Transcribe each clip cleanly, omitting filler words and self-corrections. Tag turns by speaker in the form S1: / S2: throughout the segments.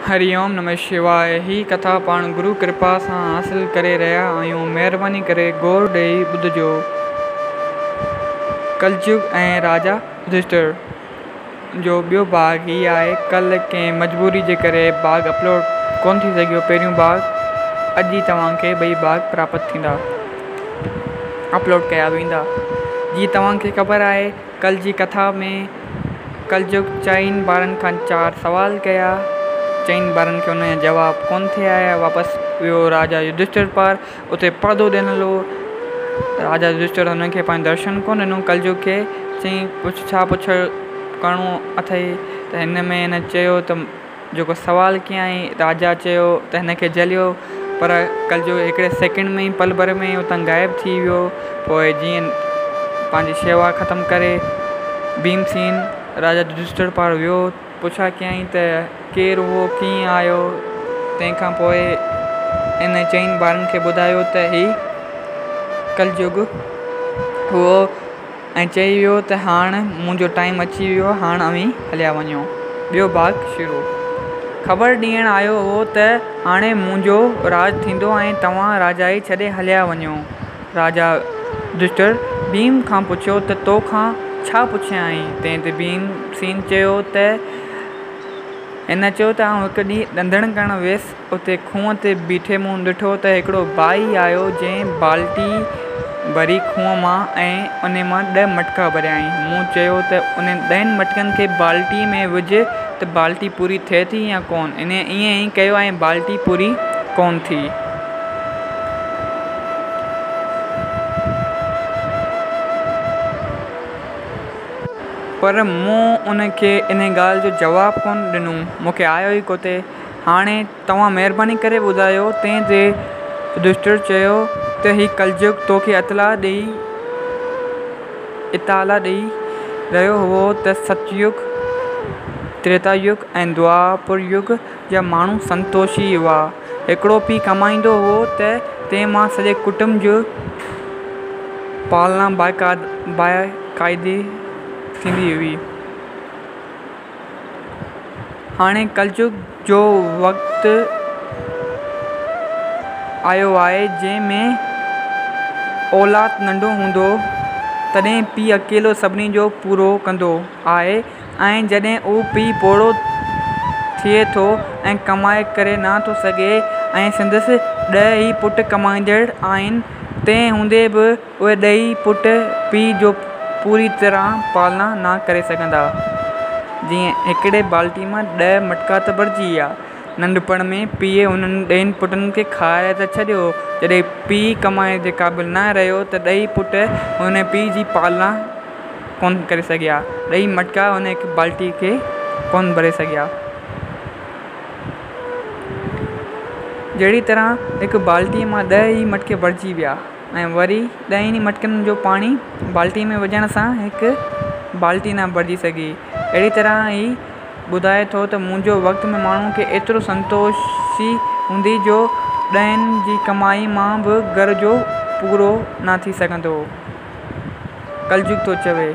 S1: हरिओम नमः शिवाय। ही कथा पाण गुरु कृपा सां हासिल करे रहिया आहियूं। महिरबानी करे गौर ॾेई ॿुधजो। कलयुग ऐं राजा युधिष्ठिर जो ॿियो भाग ही आहे। कल्ह कंहिं मजबूरी जे करे भाग अपलोड कोन थी सघियो। पहिरियों भाग अॼु ई तव्हांखे ॿई भाग प्राप्त थींदा, अपलोड कया वेंदा। जीअं तव्हांखे ख़बर आहे, कल्ह जी कथा में कलयुग चइनि ॿारनि खां 4 सवाल कया। चइनि ॿारनि खे हुनजा जवाब कोन थे आया। वापसि वियो राजा युधिष्ठिर पार। उते पर्दो ॾिनल हो। राजा युधिष्ठिर हुनखे पंहिंजो दर्शन कोन ॾिनो। कलयुग खे चईं छा करिणो अथई। त हिन में हिन चयो त जेको सवाल कयईं, राजा चयो त हिनखे जलियो। पर कलयुग हिकिड़े सेकेंड में ई पल भर में उतां ग़ाइबु थी वियो। पोइ जीअं पंहिंजी शेवा ख़तमु करे भीमसेन राजा युधिष्ठिर पार वियो। पुछा कयईं त केरु हुओ, कीअं आयो। तंहिंखां पोइ इन चइनि ॿारनि खे ॿुधायो त ही कलयुग हुओ ऐं चई वियो त हाणे मुंहिंजो टाइम अची वियो, हाणे अवी हलिया वञो। ॿियो भाग शुरू। ख़बर ॾियणु आयो हो त हाणे मुंहिंजो राज थींदो ऐं तव्हां राजाई छॾे हलिया वञो। राजा युधिष्ठिर भीम खां पुछियो त तोखां छा पुछिया आहीं। तंहिं ते भीमसेन चयो त हिन चयो त आउं हिकु ॾींहुं ॾंधण करणु वियुसि। उते खूह ते बीठे मूं ॾिठो त हिकिड़ो भाई आयो जंहिं बाल्टी भरी खूह मां ऐं उन मां 10 मटका भरिया आहीं। मूं चयो त उन 10 मटकनि खे बाल्टी में विझ त बाल्टी पूरी थिए थी या कोन। ईअं ई कयो ऐं बाल्टी पूरी कोन थी। पर मूं उनखे इन ॻाल्हि जो जवाबु कोन ॾिनो। मूंखे आयो ई कोथे। हाणे तव्हां महिरबानी करे ॿुधायो। तंहिं ते युधिष्ठिर चयो त ही कलयुग तोखे इताला ॾेई रहियो हुओ त सतयुग, त्रेतायुग ऐं द्वापर युग जा माण्हू संतोषी हुआ। हिकिड़ो पीउ कमाईंदो हुओ त तंहिं मां सॼे कुटुंब जो पालना बाक़ाइदे थींदी हुई। हाणे कलयुग जो वक़्तु आयो आहे जंहिंमें औलाद नंढो हूंदो तॾहिं पीउ अकेलो सभिनी जो पूरो कंदो आहे। ऐं जॾहिं उहो पीउ पोड़ो थिए थो ऐं कमाए करे नथो सघे ऐं संदसि 10 ई पुट कमाईंदड़ आहिनि, तंहिं हूंदे बि उहे 10 ई पुट पीउ जो पूरी तरह पालना न करे सघंदा। जीअं हिकिड़े बाल्टी मां 10 मटका त भरिजी विया। नंढपण में पीउ हुननि 10 पुटनि खे खाराए त छॾियो। जॾहिं पीउ कमाइण जे क़ाबिल न रहियो त 10 पुट हुन पीउ जी पालना कोन करे सघिया। 10 मटका हुन हिकु बाल्टी खे कोन भरे सघिया। जहिड़ी तरह हिकु बाल्टीअ मां 10 ई मटके भरिजी विया ऐं वरी 10 मटकनि जो पाणी बाल्टी में विझण सां हिकु बाल्टी न भरिजी सघी। अहिड़ी तरह ई ॿुधाए थो त मुंहिंजो वक़्त में माण्हू खे एतिरो संतोषी हूंदी जो 10 जी कमाई मां बि घर जो पूरो न थी सघंदो। कलयुग थो चवे,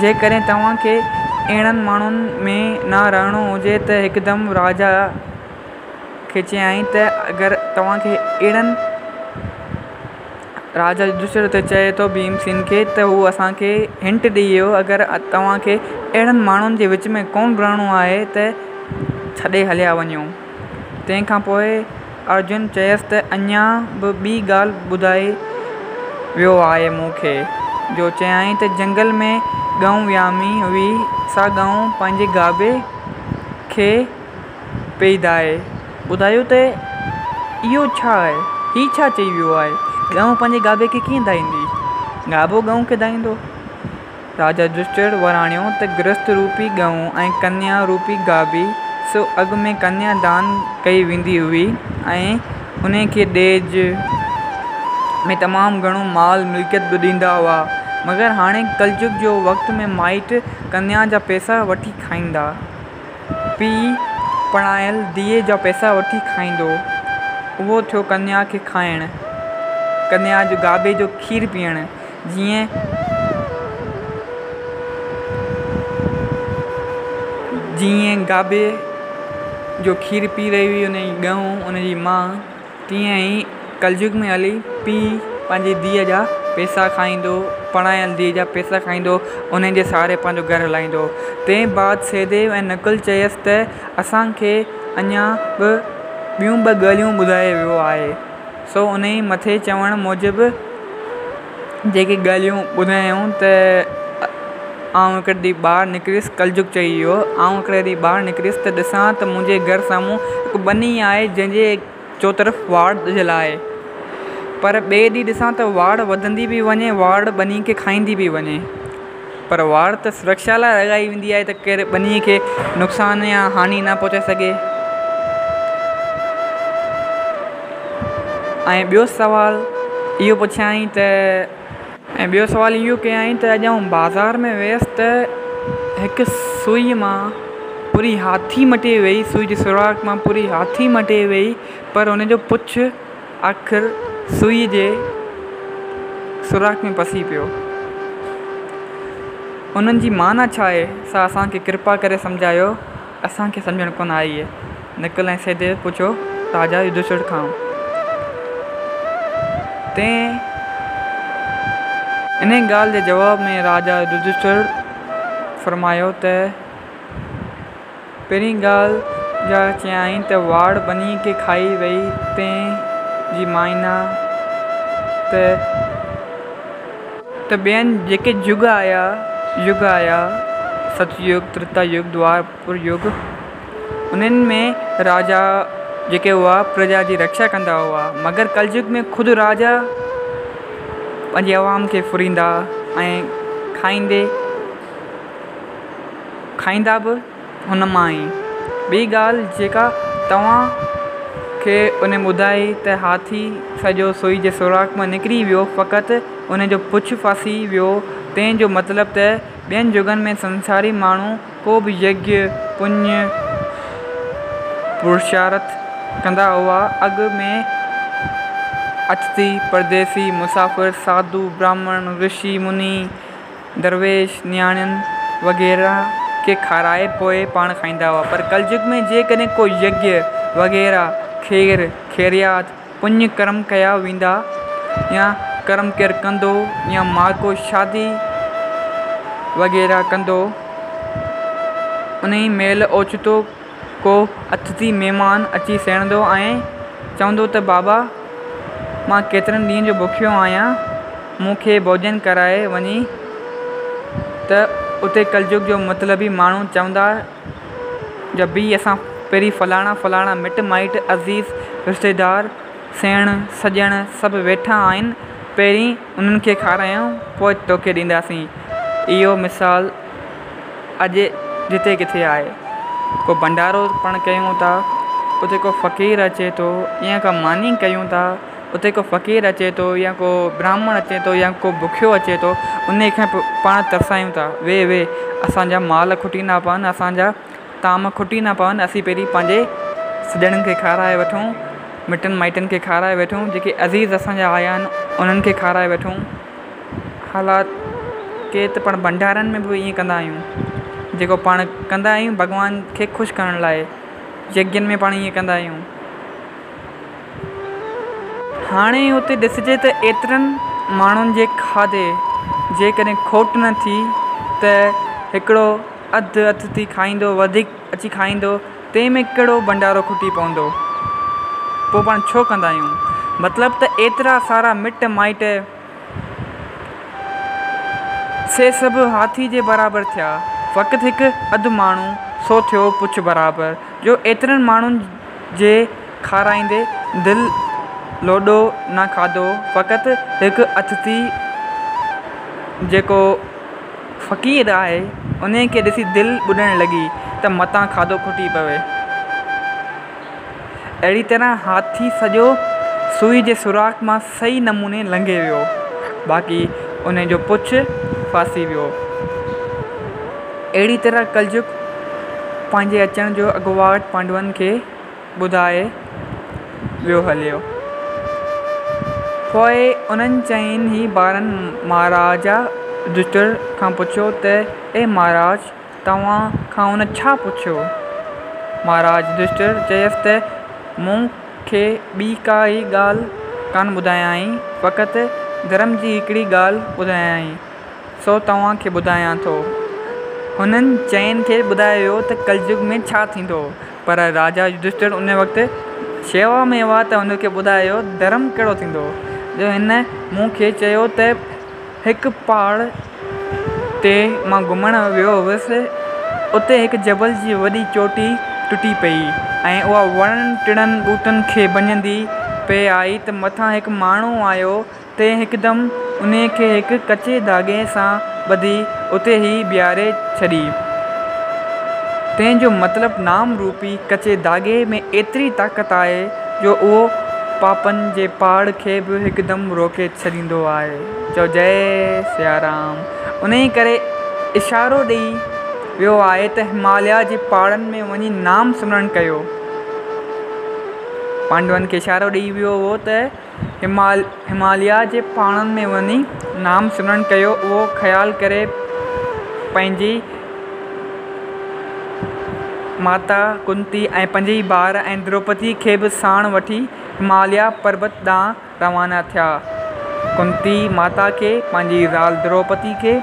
S1: जेकॾहिं तव्हांखे अहिड़नि माण्हुनि में न रहणो हुजे त हिकदमि राजा खे चयईं त अगरि तव्हांखे अहिड़नि राजा युधिष्ठिर ते चए थो भीमसेन खे त हू असांखे हिंट ॾेई वियो, अगरि तव्हांखे अहिड़नि माण्हुनि जे विच में कोन रहणो आहे त छॾे हलिया वञो। तंहिंखां पोइ अर्जुन चयसि त अञा बि ॿी ॻाल्हि ॿुधाए वियो आहे मूंखे, जो चयईं त जंगल में ॻऊं वियामी हुई। सा ॻऊं पंहिंजे गाबे खे पई धाए। ॿुधायो त इहो छा आहे, हीउ छा चई वियो आहे। ॻऊं पंहिंजे गाबे खे कीअं धाईंदी, गाबो ॻऊं खे धाईंदो। राजा युधिष्ठिर वराणियो त गृहस्थ रूपी ॻऊं ऐं कन्या रूपी गाबी सो अॻु में कन्या दान कई वेंदी हुई ऐं उन खे ॾेज में तमामु घणो माल मिल्कियत बि ॾींदा हुआ। मगर हाणे कलयुग जो वक़्त में माइट कन्या जा पैसा वठी खाईंदा। पीउ पढ़ायल धीअ जा पैसा वठी खाईंदो। उहो थियो कन्या खे खाइणु, कन्या जो गाबे जो खीरु पीअणु। जीअं गाबे जो खीर पी रही हुई उनजी ॻऊं उनजी माउ, तीअं ई कलयुग में हली पीउ पंहिंजी धीअ जा पैसा खाईंदो, पढ़ायल धीअ जा पैसा खाईंदो, उन जे सहारे पंहिंजो घरु हलाईंदो। तंहिं बाद सहदेव ऐं नकुल चयसि त असांखे अञा बि ॿियूं 2 ॻाल्हियूं ॿुधाए वियो आहे। सो उन ई मथे चवण मूजिबि जेके ॻाल्हियूं ॿुधायूं त आउं हिकिड़े ॾींहुं ॿाहिरि निकिरियुसि, कलयुग चई वियो, आउं हिकिड़े ॾींहुं ॿाहिरि निकिरियुसि त ॾिसां त मुंहिंजे घर साम्हूं हिकु बनी आहे जंहिंजे चोतरफ़ वाड़ ॾियल आहे, पर ॿिए ॾींहुं ॾिसां त वाड़ वधंदी बि वञे, वाड़ बनी खे खाईंदी बि वञे, पर वाड़ त सुरक्षा लाइ लॻाई वेंदी आहे त कहिड़े बनीअ खे नुक़सानु या हानी न पहुचाए सघे। ऐं ॿियो सुवाल इहो पुछियईं त अॼु आउं बाज़ारि में वियसि त हिकु सुई मां पूरी हाथी मटे वई, सुई जे सुराख मां पूरी हाथी मटे वई, पर हुनजो पुछ आख़िर सुई जे सुराख में फसी पियो। उन्हनि जी माना छा आहे सा असांखे कृपा करे सम्झायो, असांखे सम्झणु कोन आई आहे। नकुल ऐं सहदेव पुछो राजा युधिष्ठिर खां। इन ॻाल्हि जे जवाब में राजा युधिष्ठिर फरमायो त पहिरीं ॻाल्हि जा चयाईं त वाड़ बनी खे खाई वई, तंहिंजी मायना त ॿियनि जेके युग आया सतयुग, त्रेता युग, द्वापर युग, उन्हनि में राजा जेके हुआ प्रजा जी रक्षा कंदा हुआ, मगर कलयुग में ख़ुदि राजा पंहिंजे अवाम खे फुरींदा ऐं खाईंदा बि हुन मां ई। ॿी ॻाल्हि जेका तव्हांखे उन ॿुधाई त हाथी सॼो सुई जे सुराख मां निकिरी वियो, फ़क़ति उनजो पुछ फासी वियो, तंहिंजो मतिलबु त ॿियनि युगनि में संसारी माण्हू को बि यज्ञ पुण्य पुरुषार्थ कंदा हुआ, अॻु में अतिथि, परदेसी, मुसाफ़िर, साधु, ब्राह्मण, ऋषि, मुनि, दरवेश, न्याणियुनि वग़ैरह खे खाराए पोइ पाण खाईंदा हुआ, पर कलयुग में जेकॾहिं को यज्ञ वग़ैरह, खैरियात, पुण्य कर्म कया वेंदा या कर्म केरु कंदो या को शादी वग़ैरह कंदो, उन ई महिल ओचितो को अतिथि महिमान अची सेणंदो ऐं चवंदो त बाबा मां केतिरनि ॾींहंनि जो बुखियो आहियां, मूंखे भोजन कराए वञी, त उते कलयुग जो मतिलबी माण्हू चवंदा जब बि असां पहिरीं फलाणा मिट माइट अज़ीज़ रिश्तेदार सेण सॼण सभु वेठा आहिनि, पहिरीं उन्हनि खे खारायूं पोइ तोखे ॾींदासीं। इहो मिसाल अॼु जिते किथे आहे, को भंडारो पाण कयूं था उते को फ़क़ीर अचे थो, या का मानी कयूं था उते को फ़क़ीर अचे थो, या को ब्राह्मण अचे थो, या को बुखियो अचे थो, उन खे पाण तरसायूं था, वे असांजा माल खुटी न पवनि, असांजा ताम खुटी न पवनि, असीं पहिरीं पंहिंजे सॼणनि खे खाराए वठूं, मिटनि माइटनि खे खाराए वठूं, जेके अज़ीज़ असांजा आया आहिनि उन्हनि खे खाराए वठूं। हालात के त पाण भंडारनि में बि ईअं कंदा आहियूं, जेको पाण कंदा आहियूं भॻवान खे ख़ुशि करण लाइ, यज्ञनि में पाण ईअं कंदा आहियूं। हाणे उते ॾिसिजे त एतिरनि माण्हुनि जे खाधे जेकॾहिं खोट न थी त हिकिड़ो अधु अतिथि खाईंदो, वधीक अची खाईंदो, तंहिं में कहिड़ो भंडारो खुटी पवंदो, पोइ पाण छो कंदा आहियूं? मतिलबु त एतिरा सारा मिट माइट से सभु हाथी जे बराबरि थिया, फ़क़ति हिकु अधु माण्हू सो थियो पुछ बराबरि, जो एतिरनि माण्हुनि जे खाराईंदे दिलि लोॾो न खाधो, फ़क़ति हिकु अतिथि जेको फ़क़ीर आहे उन खे ॾिसी दिलि ॿुॾणु लॻी त मतां खाधो खुटी पवे। अहिड़ी तरह हाथी सॼो सुई जे सुराख मां सही नमूने लंघे वियो, बाक़ी उन जो पुछ फासी वियो। अहिड़ी तरह कलयुग पंहिंजे अचण जो अॻुवाट पांडवनि खे ॿुधाए वियो हलियो। पोइ उन्हनि चइनि ई ॿारनि महाराजा युधिष्ठिर खां पुछियो त ए महाराज, तव्हां खां उन छा पुछियो? महाराज युधिष्ठिर चयसि त मूंखे ॿी काई ॻाल्हि कान ॿुधायाई, फ़क़ति धर्म जी हिकिड़ी ॻाल्हि ॿुधायाई, सो तव्हांखे ॿुधायां थो। हुननि चइनि खे ॿुधायो त कलयुग में छा थींदो, पर राजा युधिष्ठिर उन वक़्तु शेवा में हुआ त हुनखे ॿुधायो धर्म कहिड़ो थींदो। जो हिन मूंखे चयो त हिकु पहाड़ ते मां घुमणु वियो हुअसि, उते हिकु जबल जी वॾी चोटी टुटी पई ऐं उहा वणनि टिणनि ॿूटनि खे भञंदी पे आई त मथां हिकु माण्हू आयो ते हिकदमि उन खे हिकु कचे धागे सां ॿधी उते ई बीहारे छॾी। तंहिंजो मतिलबु नाम रूपी कचे धागे में एतिरी ताक़त आहे जो उहो पापनि जे पहाड़ खे बि हिकदमि रोके छॾींदो आहे। चओ जय सिया राम। उन ई करे इशारो ॾेई वियो आहे त हिमालय जे पहाड़नि में वञी नाम सिमरन कयो। पांडवनि खे इशारो ॾेई वियो हो त हिमालय जे पहाड़नि में वञी नाम सिमरन कयो। उहो ख़्यालु करे पंहिंजी माता कुंती ऐं 5 ॿार ऐं द्रौपदी खे बि साण वठी हिमालय पर्वत ॾांहुं रवाना थिया। कुंती माता खे, पंहिंजी ज़ाल द्रौपदी खे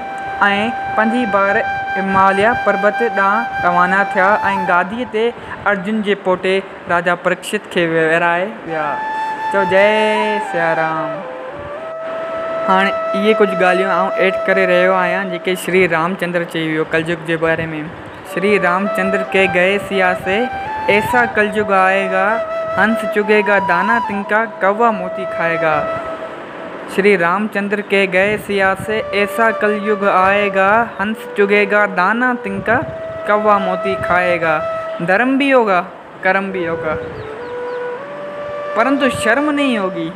S1: ऐं 5 ॿार हिमालय पर्वत ॾांहुं रवाना थिया ऐं गादीअ ते अर्जुन जे पोटे राजा परीक्षित खे विराए विया। चओ जय सिया राम। हाणे इहे कुझु ॻाल्हियूं आउं ऐड करे रहियो आहियां जेके श्री रामचंद्र चई वियो कलयुग जे बारे में। श्री रामचंद्र के गए सिया से, ऐसा कलयुग आएगा, हंस चुगेगा दाना तिनका, कौवा मोती खाएगा। श्री रामचंद्र के गए सिया से, ऐसा कलयुग आएगा, हंस चुगेगा दाना तिनका, कौवा मोती खाएगा। धर्म भी होगा, कर्म भी होगा, परंतु शर्म नहीं होगी।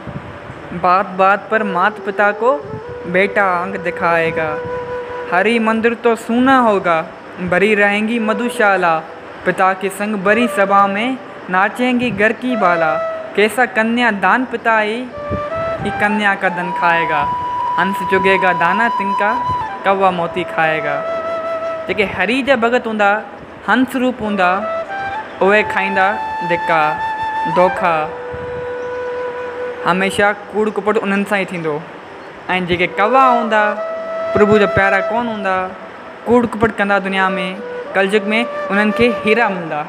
S1: बात बात पर माता पिता को बेटा अंग दिखाएगा। हरि मंदिर तो सूना होगा, भरी रहेंगी मधुशाला, पिता के संग बड़ी सभा में नाचेंगी घर की बाला। कैसा कन्या दान पिता ही कन्या का धन खाएगा। हंस चुगेगा दाना तिनका, कौवा मोती खाएगा। जेके हरि जा भगत हूंदा, हंस रूप हूंदा, उहे खाईंदा धिका धोखा। हमेशह कूड़ कुपड़ उन्हनि सां ई थींदो। ऐं जेके कौवा हूंदा, प्रभु जा प्यारा कोन हूंदा, कूड़ कुपड़ कंदा दुनिया में, कलयुग में उन्हनि खे हीरा मिलंदा।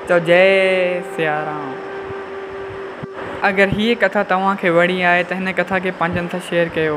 S1: चओ जय सिया राम। अगरि हीअ कथा तव्हांखे वणी आहे त हिन कथा खे पंहिंजनि सां शेयर कयो।